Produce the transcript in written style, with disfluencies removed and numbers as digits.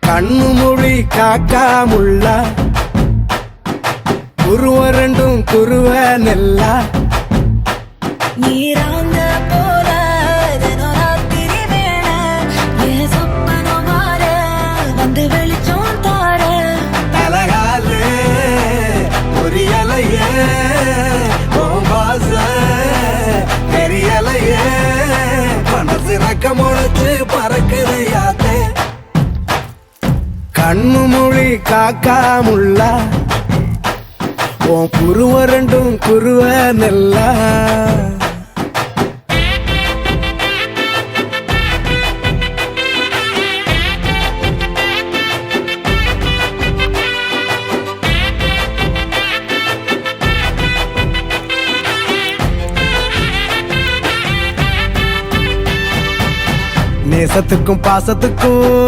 கண்ணு மொழி காக்காமுள்ள குருவ ரெண்டும் குருவ நெல்லா நீராங்க போல தினராத்திரி வேண என் சொப்பனம் மாற வந்து வெளிச்சம் தார அழகாலே பொரியலையே ஓம்பாச பெரியலையே மனசு ரக்க முளைச்சு பறக்குது யாத்தே கண்ணு மொழி காக்காமுள்ள உன் குருவ ரெண்டும் குருவ நெல்லா நேசத்துக்கும் பாசத்துக்கும்